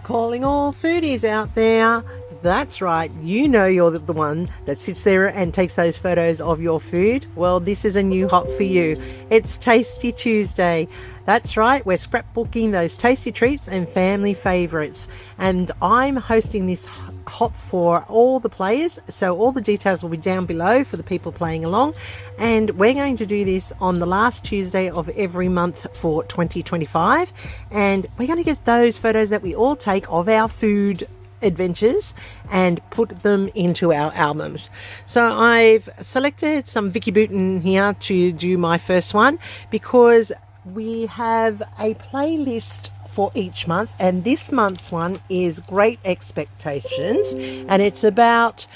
Calling all foodies out there. That's right, you know you're the one that sits there and takes those photos of your food. Well, this is a new hop for you. It's Tasty Tuesday. That's right, we're scrapbooking those tasty treats and family favourites. And I'm hosting this hop for all the players, so all the details will be down below for the people playing along. And we're going to do this on the last Tuesday of every month for 2025. And we're going to get those photos that we all take of our food adventures and put them into our albums. So I've selected some Vicky Booten here to do my first one because we have a playlist for each month, and this month's one is Great Expectations, and it's about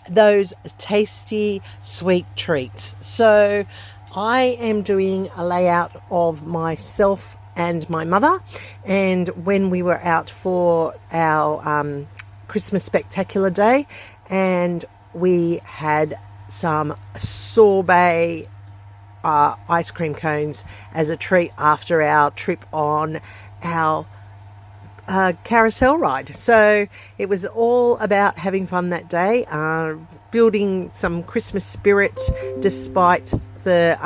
those tasty sweet treats. So I am doing a layout of myself and my mother, and when we were out for our Christmas spectacular day, and we had some sorbet ice cream cones as a treat after our trip on our carousel ride. So it was all about having fun that day, building some Christmas spirit despite the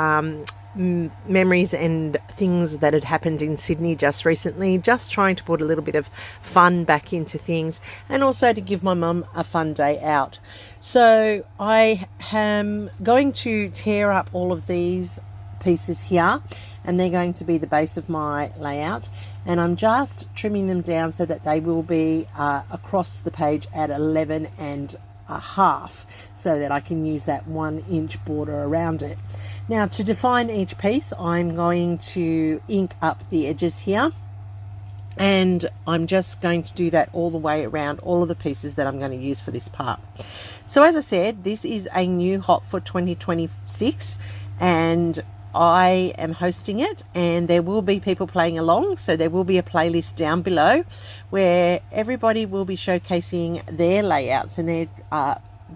memories and things that had happened in Sydney just recently, just trying to put a little bit of fun back into things, and also to give my mum a fun day out. So I am going to tear up all of these pieces here, and they're going to be the base of my layout, and I'm just trimming them down so that they will be across the page at 11 and a half, so that I can use that 1 inch border around it. Now, to define each piece, I'm going to ink up the edges here, and I'm just going to do that all the way around all of the pieces that I'm going to use for this part. So as I said, this is a new hop for 2026, and I am hosting it, and there will be people playing along, so there will be a playlist down below where everybody will be showcasing their layouts and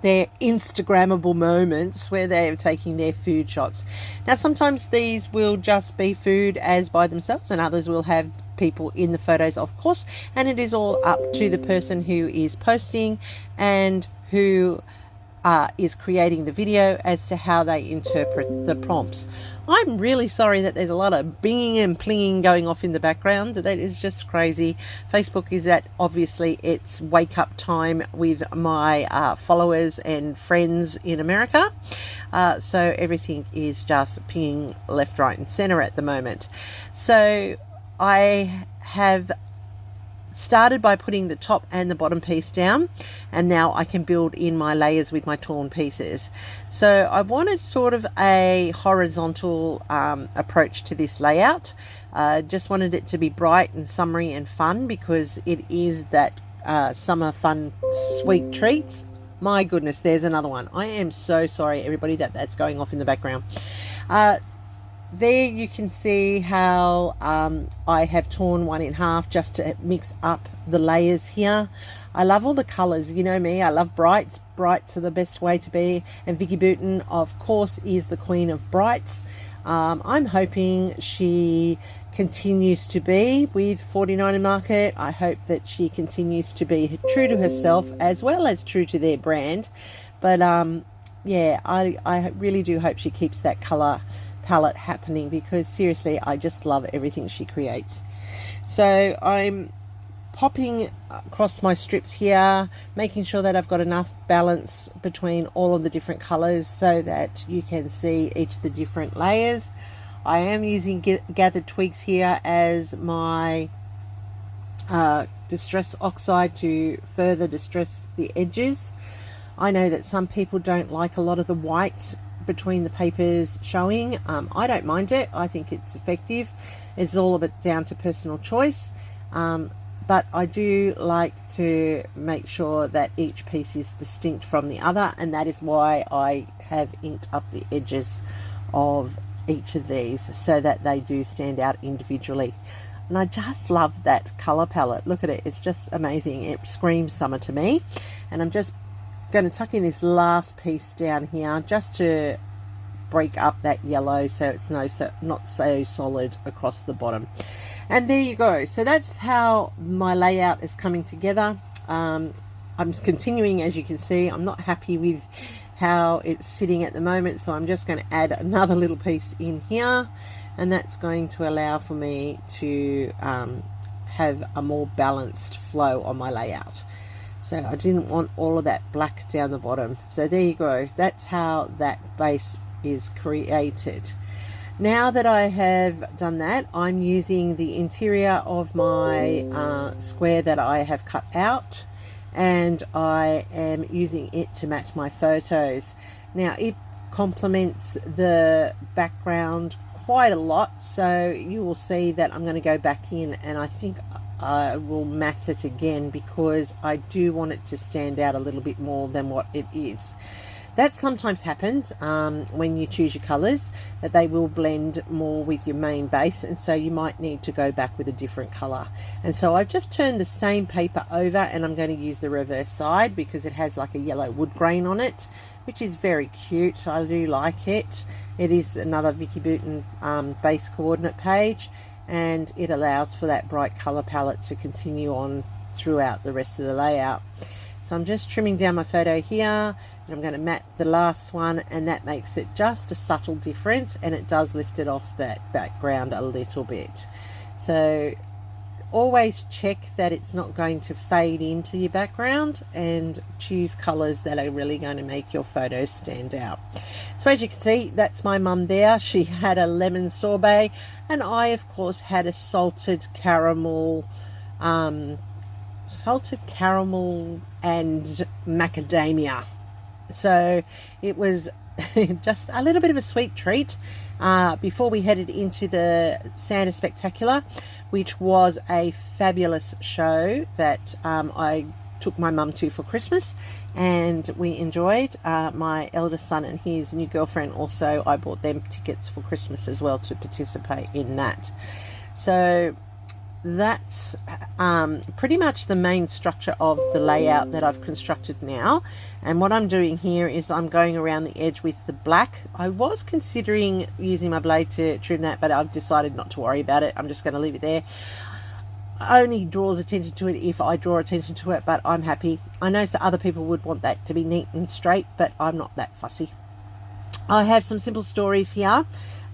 their Instagrammable moments where they're taking their food shots. Now, sometimes these will just be food as by themselves, and others will have people in the photos, of course, and it is all up to the person who is posting and who is creating the video as to how they interpret the prompts. I'm really sorry that there's a lot of binging and plinging going off in the background. That is just crazy. Facebook is at obviously its wake up time with my followers and friends in America. So everything is just pinging left, right and center at the moment. So I have started by putting the top and the bottom piece down, and now I can build in my layers with my torn pieces. So I wanted sort of a horizontal approach to this layout. Just wanted it to be bright and summery and fun, because it is that summer fun sweet treats. My goodness, there's another one. I am so sorry everybody that that's going off in the background. There you can see how I have torn one in half just to mix up the layers here. I love all the colors, you know me, I love brights. Brights are the best way to be, and Vicky Booten, of course, is the queen of brights. I'm hoping she continues to be with 49 Market. I hope that she continues to be true to herself as well as true to their brand. But yeah, I really do hope she keeps that color palette happening, because seriously I just love everything she creates. So I'm popping across my strips here, making sure that I've got enough balance between all of the different colors so that you can see each of the different layers. I am using gathered twigs here as my distress oxide to further distress the edges. I know that some people don't like a lot of the whites between the papers showing. I don't mind it. I think it's effective. It's all a bit down to personal choice, but I do like to make sure that each piece is distinct from the other, and that is why I have inked up the edges of each of these so that they do stand out individually. And I just love that color palette. Look at it, it's just amazing. It screams summer to me. And I'm just going to tuck in this last piece down here just to break up that yellow so it's not so solid across the bottom. And there you go. So that's how my layout is coming together. I'm continuing, as you can see. I'm not happy with how it's sitting at the moment, so I'm just going to add another little piece in here, and that's going to allow for me to have a more balanced flow on my layout. So I didn't want all of that black down the bottom. So there you go. That's how that base is created. Now that I have done that, I'm using the interior of my square that I have cut out, and I am using it to match my photos. Now it complements the background quite a lot, so you will see that I'm going to go back in, and I think I will matte it again because I do want it to stand out a little bit more than what it is. That sometimes happens when you choose your colors, that they will blend more with your main base, and so you might need to go back with a different color. And so I've just turned the same paper over, and I'm going to use the reverse side because it has like a yellow wood grain on it, which is very cute. I do like it. It is another Vicky Bouton base coordinate page, and it allows for that bright color palette to continue on throughout the rest of the layout. So I'm just trimming down my photo here, and I'm going to matte the last one, and that makes it just a subtle difference, and it does lift it off that background a little bit. So always check that it's not going to fade into your background, and choose colors that are really going to make your photos stand out. So as you can see, that's my mum there. She had a lemon sorbet, and I of course had a salted caramel and macadamia. So it was just a little bit of a sweet treat before we headed into the Santa Spectacular, which was a fabulous show that I took my mum to for Christmas, and we enjoyed. My eldest son and his new girlfriend also, I bought them tickets for Christmas as well to participate in that. So that's pretty much the main structure of the layout that I've constructed now. And what I'm doing here is I'm going around the edge with the black. I was considering using my blade to trim that, but I've decided not to worry about it. I'm just going to leave it there. Only draws attention to it if I draw attention to it, but I'm happy. I know some other people would want that to be neat and straight, but I'm not that fussy. I have some simple stories here,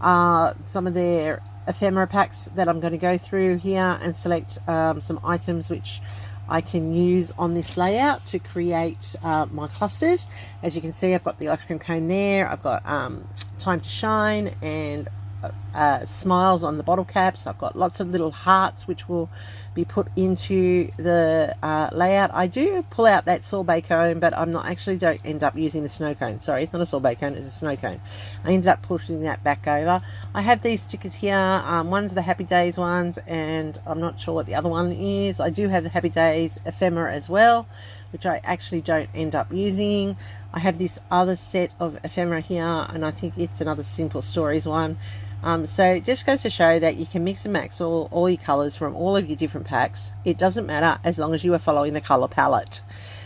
some of their ephemera packs that I'm going to go through here and select some items which I can use on this layout to create my clusters. As you can see, I've got the ice cream cone there, I've got time to shine and smiles on the bottle caps. I've got lots of little hearts which will be put into the layout. I do pull out that sorbet cone, but I'm not actually don't end up using the snow cone. Sorry, it's not a sorbet cone, it's a snow cone. I ended up putting that back over. I have these stickers here. One's the Happy Days ones, and I'm not sure what the other one is. I do have the Happy Days ephemera as well, which I actually don't end up using. I have this other set of ephemera here, and I think it's another Simple Stories one. So it just goes to show that you can mix and match all your colors from all of your different packs. It doesn't matter as long as you are following the color palette.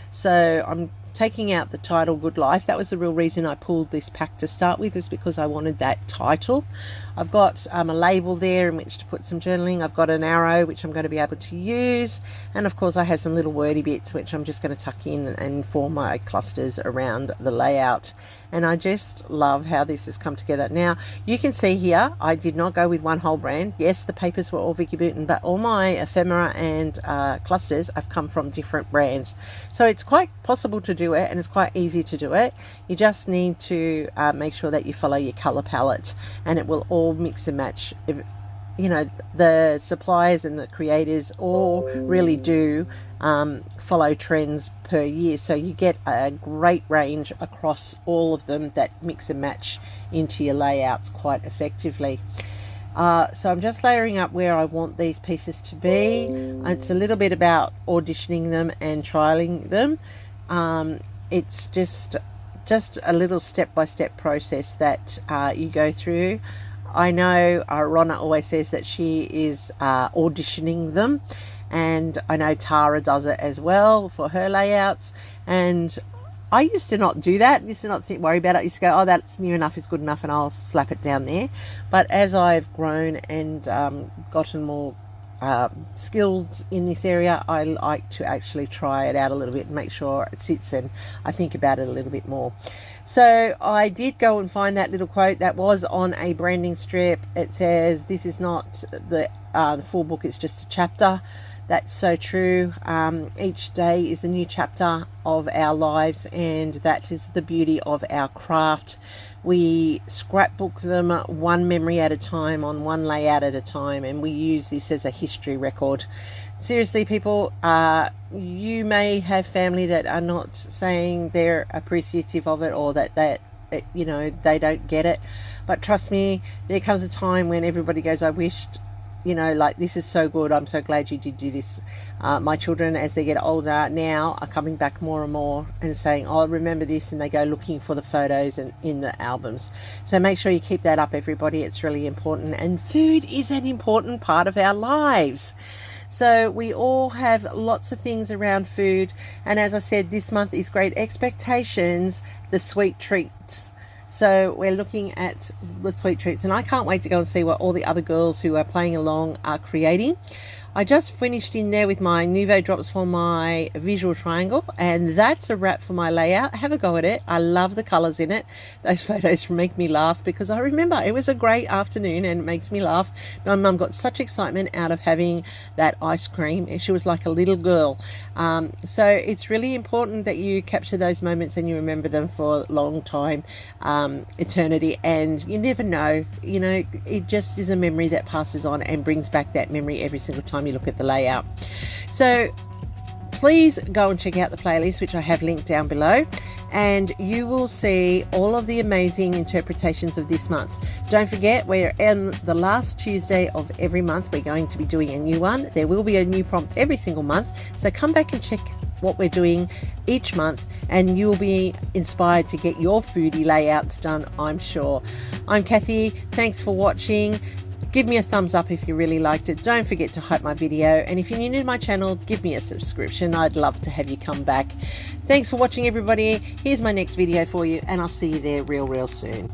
So I'm taking out the title Good Life. That was the real reason I pulled this pack to start with, is because I wanted that title. I've got a label there in which to put some journaling. I've got an arrow which I'm going to be able to use, and of course I have some little wordy bits which I'm just going to tuck in and form my clusters around the layout. And I just love how this has come together. Now you can see here I did not go with one whole brand. Yes, the papers were all Vicky Bouton, but all my ephemera and clusters have come from different brands, so it's quite possible to do it, and it's quite easy to do it. You just need to make sure that you follow your color palette, and it will all mix and match. You know, the suppliers and the creators all really do follow trends per year, so you get a great range across all of them that mix and match into your layouts quite effectively. So I'm just layering up where I want these pieces to be. It's a little bit about auditioning them and trialing them. It's just a little step-by-step process that you go through. I know Ronna always says that she is auditioning them, and I know Tara does it as well for her layouts, and I used to not do that. Used to not worry about it. I used to go, oh, that's near enough, it's good enough, and I'll slap it down there. But as I've grown and gotten more skills in this area, I like to actually try it out a little bit and make sure it sits, and I think about it a little bit more. So I did go and find that little quote that was on a branding strip. It says, this is not the full book, it's just a chapter. That's so true. Each day is a new chapter of our lives, and that is the beauty of our craft. We scrapbook them one memory at a time, on one layout at a time, and we use this as a history record. Seriously, people, you may have family that are not saying they're appreciative of it, or that you know, they don't get it, but trust me, there comes a time when everybody goes, I wished, you know, like, this is so good, I'm so glad you did do this. My children, as they get older now, are coming back more and more and saying, oh, remember this, and they go looking for the photos and in the albums. So make sure you keep that up, everybody. It's really important, and food is an important part of our lives. So we all have lots of things around food, and as I said, this month is Great Expectations, the sweet treats. So we're looking at the sweet treats, and I can't wait to go and see what all the other girls who are playing along are creating. I just finished in there with my Nuvo drops for my visual triangle, and that's a wrap for my layout. Have a go at it. I love the colours in it. Those photos make me laugh because I remember it was a great afternoon, and it makes me laugh. My mum got such excitement out of having that ice cream. She was like a little girl. So it's really important that you capture those moments and you remember them for a long time, eternity, and you never know, you know, it just is a memory that passes on and brings back that memory every single time you look at the layout. So please go and check out the playlist, which I have linked down below, and you will see all of the amazing interpretations of this month. Don't forget, we're on the last Tuesday of every month. We're going to be doing a new one. There will be a new prompt every single month, so come back and check what we're doing each month, and you'll be inspired to get your foodie layouts done, I'm sure. I'm Kathy. Thanks for watching. Give me a thumbs up if you really liked it. Don't forget to hype my video, and if you're new to my channel, give me a subscription. I'd love to have you come back. Thanks for watching, everybody. Here's my next video for you, and I'll see you there real soon.